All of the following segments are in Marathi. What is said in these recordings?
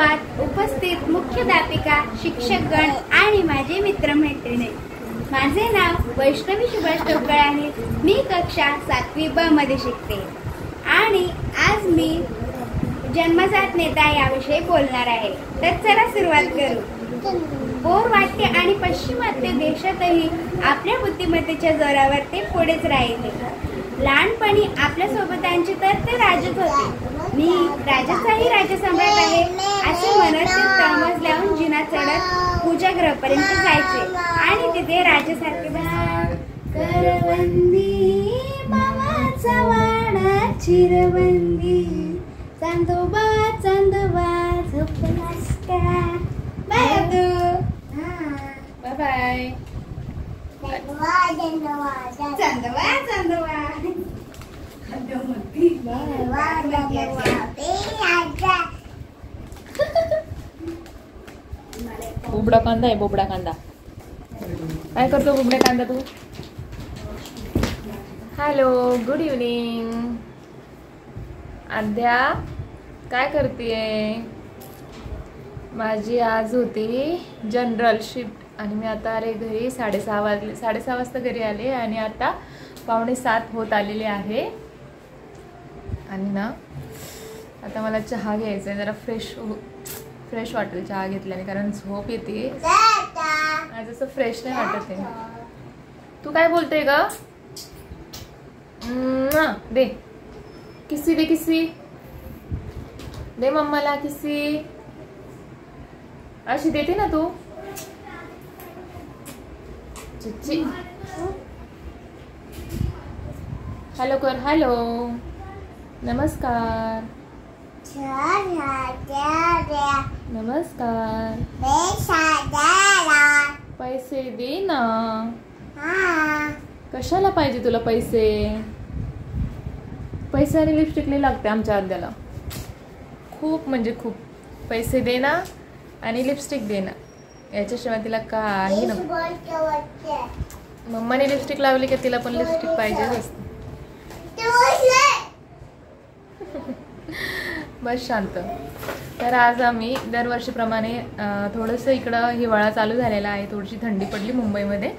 समारंभात उपस्थित मुख्याध्यापिका, शिक्षकगण आणि माझे मित्रमैत्रिणी, माझे नाव वैष्णवी सुभाष टोकळे आहे. मी कक्षा 7वी ब मध्ये शिकते आणि आज मी जन्मजात नेता याविषयी बोलणार आहे. तर चला सुरुवात करू. पौर्वात्य आणि पाश्चिमात्य देशातही आपल्या बुद्धिमत्तेच्या जोरावर ते पुढेच राहिले. लहानपणी आपल्या सोबतांची तर ते राजत होते. मी राजाचाही राजसम्राट आहे असे म्हणत ते तळमज लावून जिना चढत पूजागृहापर्यंत जायचे आणि तिथे राजासारखे करवंदी मामाचा वाडा चिरवंदी चांदोबा चांदोबा झोपलास का. बाय दादू. Bye bye. चांदोबा चांदोबा. बोबडा कांदा आहे, बोबडा कांदा. काय करतो बोबडा कांदा तू? Hello, good evening. आद्या काय करतेय? माझी आज होती जनरल शिफ्ट आणि मी आता आले घरी. 6:30 वाजले. 6:30 वाजता घरी आले आणि आता 6:45 होत आलेले आहे. आणि ना आता मला चहा घ्यायचा आहे. जरा फ्रेश वाटेल चहा घेतल्याने, कारण झोप येते. आज असं फ्रेश नाही वाटत आहे. तू काय बोलते ग? दे किसी, दे किसी, दे मम्माला किसी. अशी देते ना तू. चिच्ची हॅलो कर. हॅलो, नमस्कार. नमस्कार. पैसे दे ना. कशाला पाहिजे तुला पैसे? पैसे आणि लिपस्टिक नाही लागते आमच्या आद्याला. खूप म्हणजे खूप. पैसे दे ना आणि लिपस्टिक दे ना. याच्याशिवाय तिला काही नको. मम्माने लिपस्टिक लावली की तिला पण लिपस्टिक पाहिजेच असते. बस शांत. तर आज आम्ही दरवर्षीप्रमाणे थोडंसं इकडं हिवाळा चालू झालेला आहे. थोडीशी थंडी पडली मुंबईमध्ये,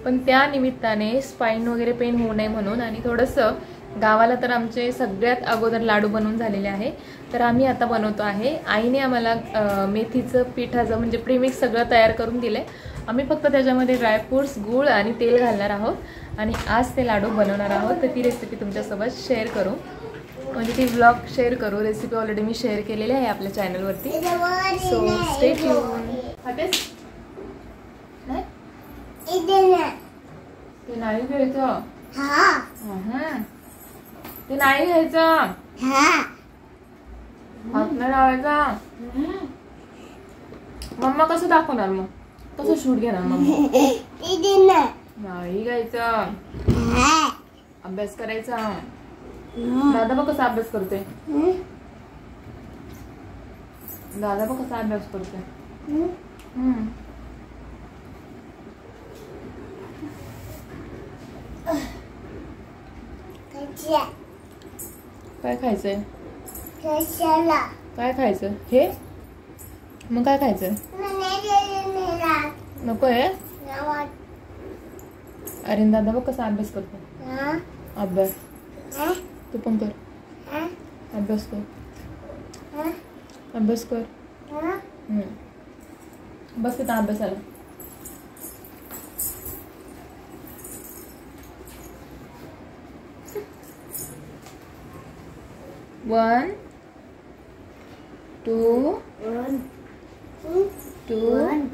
पण त्या निमित्ताने स्पाईन वगैरे पेन होऊ नये म्हणून आणि थोडंसं गावाला तर आमचे सगळ्यात अगोदर लाडू बनवून झालेले आहे. तर आम्ही आता बनवतो आहे. आईने आम्हाला मेथीचं पिठाचं म्हणजे प्रीमिक्स सगळं तयार करून दिले. आम्ही फक्त त्याच्यामध्ये ड्रायफ्रूट्स, गूळ आणि तेल घालणार आहोत आणि आज ते लाडू बनवणार आहोत. तर ती रेसिपी तुमच्यासोबत शेअर करू, म्हणजे ती व्लॉग शेअर करू. रेसिपी ऑलरेडी मी शेअर केलेली आहे आपल्या चॅनलवरती. So stay tune. ते नाही घ्यायचं. ते नाही घ्यायचं. हात नाही लावायचा. मम्मा कसं दाखवणार मग? कसं शूट घेणार मम्मा? नाही घ्यायचं. अभ्यास करायचा. दादा बघ कसा अभ्यास करते. दादा बघ कसा अभ्यास करते. काय खायचंय? काय खायचं? हे मग काय खायचं? नको आहे. अरे दादा बघ कसा अभ्यास करतो. अभ्यास तू पण कर. अभ्यास कर. अभ्यास कर. बस तिथं अभ्यासाला. One two 3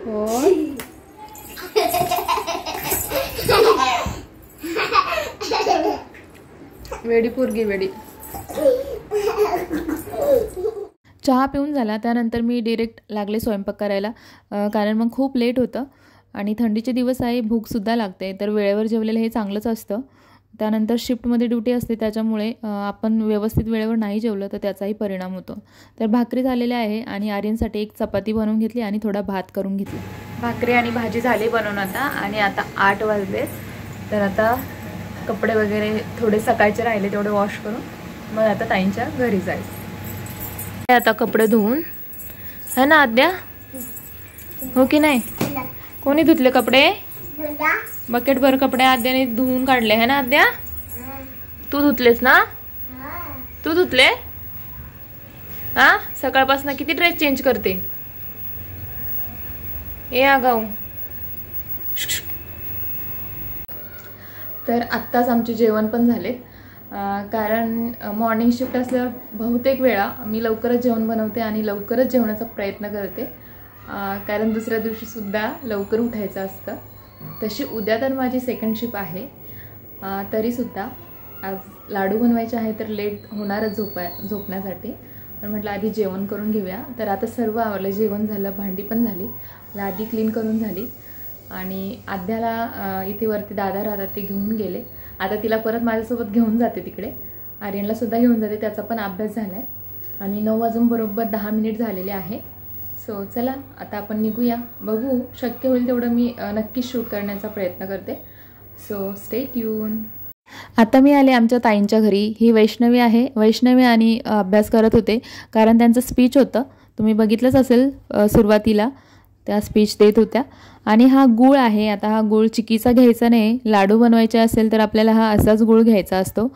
4. वेडी पोरगी वेडी. चहा पिऊन झाला त्यानंतर मी डायरेक्ट लागले स्वयंपाक करायला, कारण मग खूप लेट होतं आणि थंडीचे दिवस आहे, भूकसुद्धा लागते. तर वेळेवर जेवलेलं हे चांगलंच असतं. त्यानंतर शिफ्टमध्ये ड्युटी असते, त्याच्यामुळे आपण व्यवस्थित वेळेवर नाही जेवलं तर त्याचाही परिणाम होतो. तर भाकरी झालेल्या आहे आणि आर्यनसाठी एक चपाती बनवून घेतली आणि थोडा भात करून घेतला. भाकरी आणि भाजी झाली बनवून आता, आणि आता 8 वाजले. तर आता कपडे वगैरे थोडे सकाळचे राहिले तेवढे वॉश करून मग आता ताईंच्या घरी जायचं. आता कपडे धुवून है ना आद्या, हो की नाही? कोणी धुतले कपडे? बकेट भर कपडे आद्याने धुवून काढले है ना आद्या? तू धुतलेस ना? तू धुतले? हा, सकाळपासून किती ड्रेस चेंज करते? ए आगाऊ. तर आत्ताच आमचे जेवण पण झाले, कारण मॉर्निंग शिफ्ट असल्यावर बहुतेक वेळा मी लवकरच जेवण बनवते आणि लवकरच जेवणाचा प्रयत्न करते, कारण दुसऱ्या दिवशीसुद्धा लवकर उठायचं असतं. तशी उद्या तर माझी सेकंड शिफ्ट आहे, तरीसुद्धा आज लाडू बनवायचे आहे तर लेट होणारच झोपण्यासाठी. पण म्हटलं आधी जेवण करून घेऊया. तर आता सर्व आवरलं, जेवण झालं, भांडी पण झाली, लादी क्लीन करून झाली आणि आद्याला इथे वरती दादा राहतात ते घेऊन गेले. आता तिला परत माझ्यासोबत घेऊन जाते तिकडे, आर्यनलासुद्धा घेऊन जाते, त्याचा पण अभ्यास झाला आहे. आणि 9 वाजून बरोबर 10 मिनिट झालेले आहे. सो चला आता आपण निघूया. बघू शक्य होईल तेवढं मी नक्कीच शूट करण्याचा प्रयत्न करते. So stay tune. आता मी आले आमच्या ताईंच्या घरी. ही वैष्णवी आहे. वैष्णवी आणि अभ्यास करत होते, कारण त्यांचं स्पीच होतं, तुम्ही बघितलंच असेल सुरुवातीला त्या स्पीच देत होत्या. आणि हा गूळ आहे. आता हा गूळ चिकीचा घ्यायचा नाही, लाडू बनवायचे असेल तर आपल्याला हा असाच गूळ घ्यायचा असतो.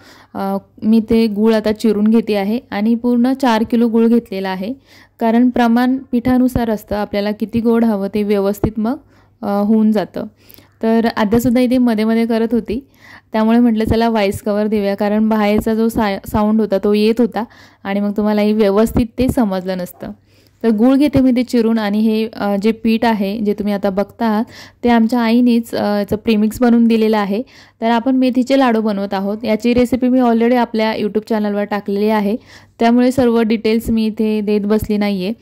मी ते गूळ आता चिरून घेते आहे आणि पूर्ण 4 किलो गूळ घेतलेला आहे, कारण प्रमाण पिठानुसार असतं, आपल्याला किती गोड हवं ते व्यवस्थित मग होऊन जातं. तर आद्यासुद्धा इथे मध्ये मध्ये करत होती, त्यामुळे म्हटलं चला व्हॉइस कवर देऊया, कारण बाहेरचा जो साऊंड होता तो येत होता आणि मग तुम्हालाही व्यवस्थित ते समजलं नसतं. तर गूळ घेते मी ते चिरून. आणि हे जे पीठ आहे जे तुम्ही आता बघता आहात ते आमच्या आईनेच याचं प्रीमिक्स बनवून दिलेलं आहे. तर आपण मेथीचे लाडू बनवत आहोत. याची रेसिपी मी ऑलरेडी आपल्या यूट्यूब चॅनलवर टाकलेली आहे, त्यामुळे सर्व डिटेल्स मी इथे देत बसली नाही आहे.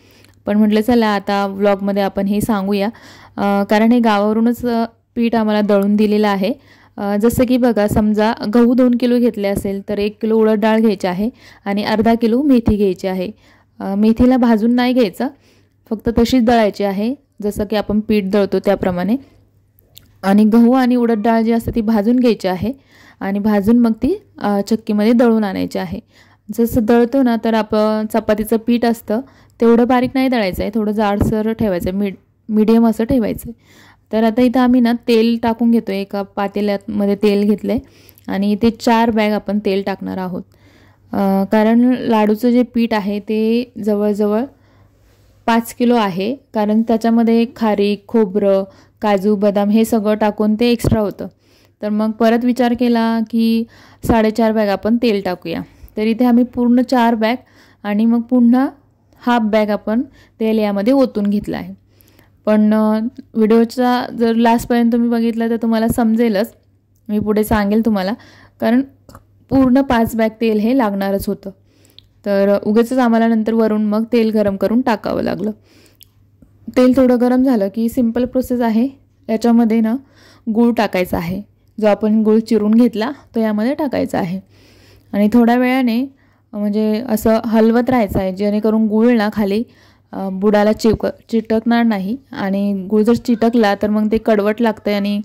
पण म्हटलं चला आता व्लॉगमध्ये आपण हे सांगूया, कारण हे गावावरूनच पीठ आम्हाला दळून दिलेलं आहे. जसं की बघा, समजा गहू 2 किलो घेतले असेल तर 1 किलो उडद डाळ घ्यायची आहे आणि अर्धा किलो मेथी घ्यायची आहे. मेथीला भाजून नाही घ्यायचं, फक्त तशीच दळायची आहे जसं की आपण पीठ दळतो त्याप्रमाणे. आणि गहू आणि उडद डाळ जी असते ती भाजून घ्यायची आहे आणि भाजून मग ती चक्कीमध्ये दळून आणायची आहे. जसं दळतो ना, तर आपण चपातीचं पीठ असतं तेवढं बारीक नाही दळायचं आहे, थोडं जाडसर ठेवायचं आहे, मीडियम असं ठेवायचं आहे. तर आता इथं आम्ही ना तेल टाकून घेतो, एका पातेल्यामध्ये तेल घेतलं आहे आणि इथे 4 बॅग आपण तेल टाकणार आहोत, कारण लाडूचं जे पीठ आहे ते जवळजवळ 5 किलो आहे, कारण त्याच्यामध्ये खारीक, खोबरं, काजू, बदाम हे सगळं टाकून ते एक्स्ट्रा होतं. तर मग परत विचार केला की 4.5 बॅग आपण तेल टाकूया. तर इथे आम्ही पूर्ण 4 बॅग आणि मग पुन्हा हाफ बॅग आपण तेल यामध्ये ओतून घेतलं आहे. पण व्हिडिओचा जर लास्टपर्यंत तुम्ही बघितलं तर तुम्हाला समजेलच, मी पुढे सांगेल तुम्हाला, कारण पूर्ण 5 बॅग तेल हे लागणारच होतं. तर उगाचच आम्हाला नंतर वरून मग तेल गरम करून टाकावं लागलं. तेल थोडं गरम झालं की सिंपल प्रोसेस आहे, याच्यामध्ये ना गूळ टाकायचा आहे, जो आपण गूळ चिरून घेतला तो यामध्ये टाकायचा आहे आणि थोड्या वेळाने म्हणजे असं हलवत राहायचं आहे, जेणेकरून गूळ ना खाली बुडाला चिटकणार नाही. आणि गूळ जर चिटकला तर मग ते कडवट लागतं आणि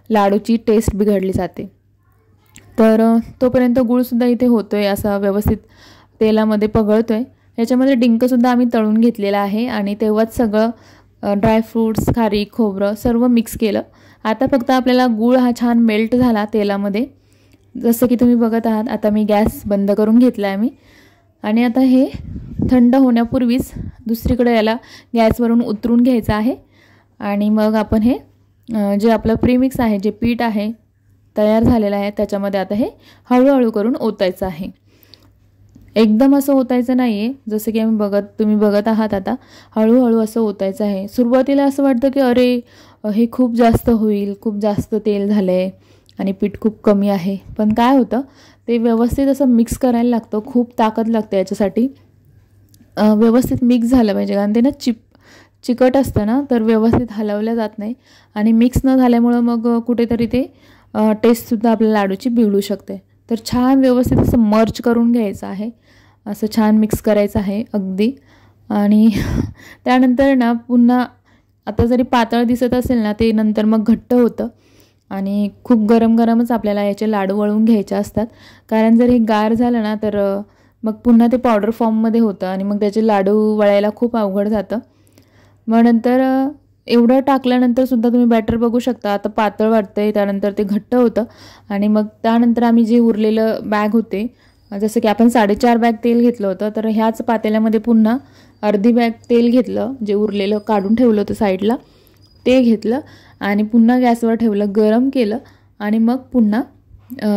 लाडूची टेस्ट बिघडली जाते. तर तोपर्यंत गूळसुद्धा इथे होतो आहे, असा व्यवस्थित तेलामध्ये पगळतो आहे. ह्याच्यामध्ये डिंकसुद्धा आम्ही तळून घेतलेला आहे आणि तेव्हाच सगळं ड्रायफ्रूट्स, खारीक, खोबरं सर्व मिक्स केलं. आता फक्त आपल्याला गूळ हा छान मेल्ट झाला तेलामध्ये, जसं की तुम्ही बघत आहात. आता मी गॅस बंद करून घेतला आहे आणि आता हे थंड होण्यापूर्वीच दुसरीकडे याला गॅसवरून उतरून घ्यायचं आहे आणि मग आपण हे जे आपलं प्रीमिक्स आहे, जे पीठ आहे तयार झालेलं आहे, त्याच्यामध्ये आता हे हळूहळू करून ओतायचं आहे. एकदम असं ओतायचं नाही आहे, जसं की तुम्ही बघत आहात. आता हळूहळू असं ओतायचं आहे. सुरुवातीला असं वाटतं की अरे हे खूप जास्त होईल, खूप जास्त तेल झालं आहे आणि पीठ खूप कमी आहे. पण काय होतं, ते व्यवस्थित असं मिक्स करायला लागतं, खूप ताकद लागते याच्यासाठी. व्यवस्थित मिक्स झालं पाहिजे, कारण ते ना चिकट असतं ना, तर व्यवस्थित हलवलं जात नाही आणि मिक्स न झाल्यामुळं मग कुठेतरी ते टेस्टसुद्धा आपल्या लाडूची बिघडू शकते. तर छान व्यवस्थित असं मर्ज करून घ्यायचं आहे, असं छान मिक्स करायचं आहे अगदी. आणि त्यानंतर ना पुन्हा आता जरी पातळ दिसत असेल ना, ते नंतर मग घट्ट होतं आणि खूप गरम गरमच आपल्याला याचे लाडू वळवून घ्यायचे असतात, कारण जर हे गार झालं ना तर मग पुन्हा ते पावडर फॉर्ममध्ये होतं आणि मग त्याचे लाडू वळायला खूप अवघड जातं. मग नंतर एवढं टाकल्यानंतर सुद्धा तुम्ही बॅटर बघू शकता, आता पातळ वाटतंय, त्यानंतर ते घट्ट होतं. आणि मग त्यानंतर आम्ही जे उरलेलं बॅग होते, जसं की आपण 4.5 बॅग तेल घेतलं होतं, तर ह्याच पातेल्यामध्ये पुन्हा अर्धी बॅग तेल घेतलं, जे उरलेलं काढून ठेवलं होतं साईडला ते घेतलं आणि पुन्हा गॅसवर ठेवलं, गरम केलं आणि मग पुन्हा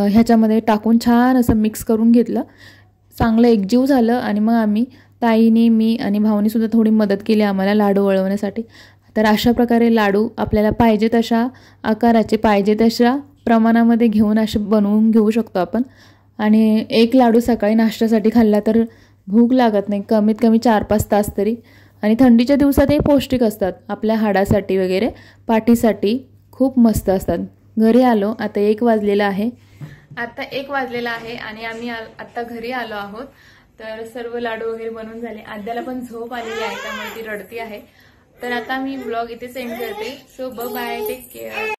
ह्याच्यामध्ये टाकून छान असं मिक्स करून घेतलं. चांगलं एकजीव झालं आणि मग आम्ही ताईने, मी आणि भाऊनीसुद्धा थोडी मदत केली आम्हाला लाडू वळवण्यासाठी. तर अशा प्रकारे लाडू आपल्याला पाहिजे तशा आकाराचे, पाहिजे तशा प्रमाणामध्ये घेऊन असे बनवून घेऊ शकतो आपण. आणि एक लाडू सकाळी नाश्त्यासाठी खाल्ला तर भूक लागत नाही, कमीत कमी 4-5 तास तरी. आणि थंडीच्या दिवसात हे पौष्टिक असतात, आपल्या हाडासाठी वगैरे, पाठीसाठी खूप मस्त असतात. घरी आलो, आता 1 वाजलेला आहे. आणि आम्ही आता घरी आलो आहोत. तर सर्व लाडू वगैरे बनवून झाले. आद्याला पण झोप आलेली आहे, त्यामुळे ती रडती आहे. तर आता मी व्लॉग इथे सेंड करते. So bye, take care.